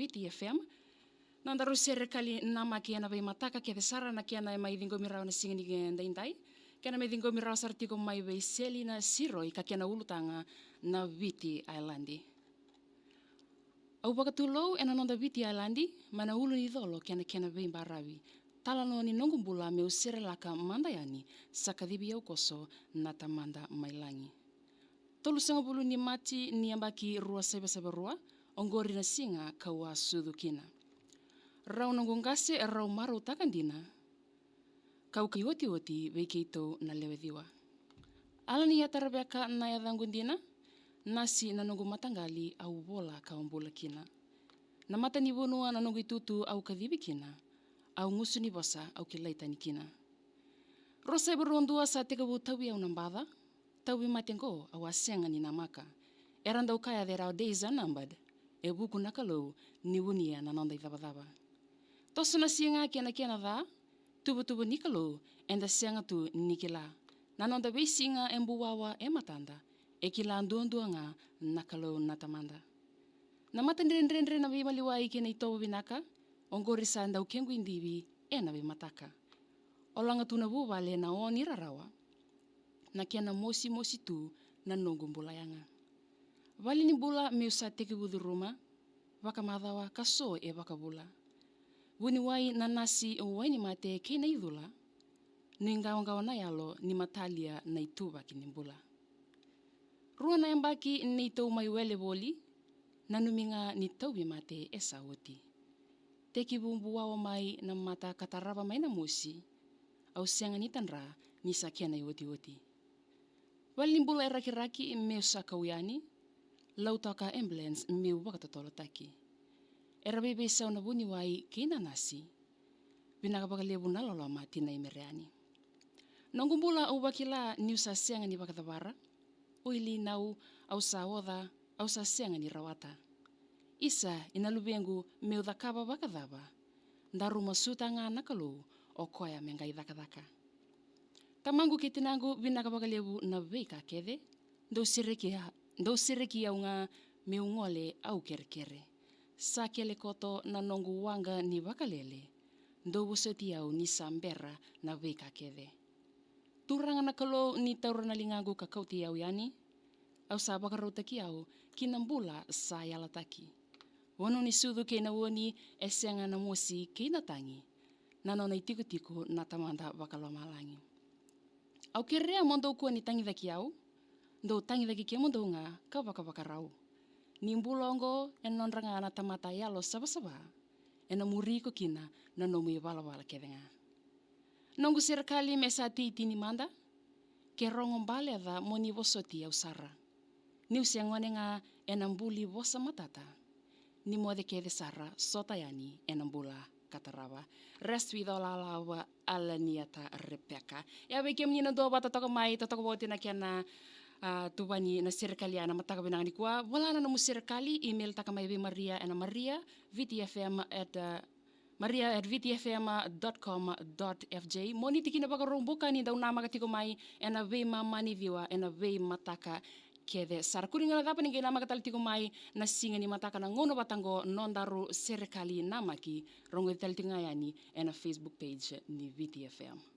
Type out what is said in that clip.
VTFM. Nandaru serikali nama kiana vai mataka ke sara na kiana mai dingo mirau na singini ndai kiana mai dingo mirau sartiko mai vai seli na siroi ka kiana ulutanga na Viti Islandi. Au bakatulo ena nonda Viti Islandi mana ulu ni dolo kiana vai barawi. Talano ni nongumbula meu serelaka mandayani sakadibi au koso na tamanda mailangi. Tolu sanga bulu ni mati ni ambaki rua seba rua ongori na singa kawa sudukina. Rau nongungase rau maru takandina kau kiwoti veikeito na lewediwa. Alani yatarabeka na yadangundina nasi na nongu matangali au bola kaumbula kina. Na mata ni bonua na nongu itutu au kadibikina au ngusu ni bosa au kilaitani kina. Rosa berondua sa tekabu tawi au nambada tawi matengo au asenga ni namaka. Eranda ukaya dera deiza nambad e buku nakalou ni wunia na nonda idabadaba. Tosu na sianga kiana dha, tubu nikalo, enda sianga tu nikila. Nanonda beisinga embuwawa matanda, kila nduanga nakalo natamanda. Namata ndrendre na vimaliwai kina itobo binaka, ongorisa anda ukengu indivi na vimataka. Olanga tu na buvale na oni rarawa, na kiana mosi tu na nongumbulayanga. Vali ni bula miusa teki buduruma, vakamadawa kaso vakabula. Wuni wai na nasi wai ni mate kena idula, ningaongawa na yalo ni matalia na ituba kinimbula. Rua na yambaki ni itau mai wele boli, na numinga ni taubi mate sauti. Teki bumbu wawa mai na mata kataraba mai na musi, au sianga ni tanra ni sakiana yoti. Wali nimbula raki meu sakawiyani, lautaka ambulance meu wakatotolotaki. Era bebe sa na buni wai kina nasi. Binakabakalebu na loloma tina imereani. Nongumbula au bakila ni usasenga ni bakatabara. Uili nau au sawoda au sasenga ni rawata. Isa inalubengu meu dakaba bakadaba. Ndaru masuta nga nakalu o koya mengai dakadaka. Tamangu kitinangu binakabakalebu na beika kede. Ndo sireki au nga meu ngole au kere. Sakele koto na nongu wanga ni wakalele, ndo wuseti au ni sambera na weka kede. Turanga na kalo ni taura na lingagu kakauti au yani, au sabakarotaki au kinambula sa yalataki. Wano ni sudu kena woni esenga na mosi kena tangi, nano na itiko na tamanda wakalomalangi. Au kerea mondo kuwa ni tangi daki au, ndo tangi daki kia mondo nga ka wakawakarau. Nimbulongo nonranga na tamata yalo saba ena muriko kina na nomu wala kedenga. Nongu serikali mesati tini manda ke rongombale da moni wosoti au sara. Ni usiangone nga enambuli wosa matata. Ni mode kede sara sotayani enambula kataraba. Rest widola lawa ala niata repeka. Ya beke mnina do bata toko mai toko boti na kiana tubani na serikali ana mataka binangani kuwa wala na namu serikali email taka mai Maria ana Maria VTFM @vtfm.com.fj moni tikina baka rombuka ni daw nama katiko mai ena ve mama ni viwa ena ve mataka kede sar kuringa dapa ni nama katal tiko mai na singa ni mataka na ngono batango nondaru serikali namaki rongo tal tingayani ena Facebook page ni VTFM.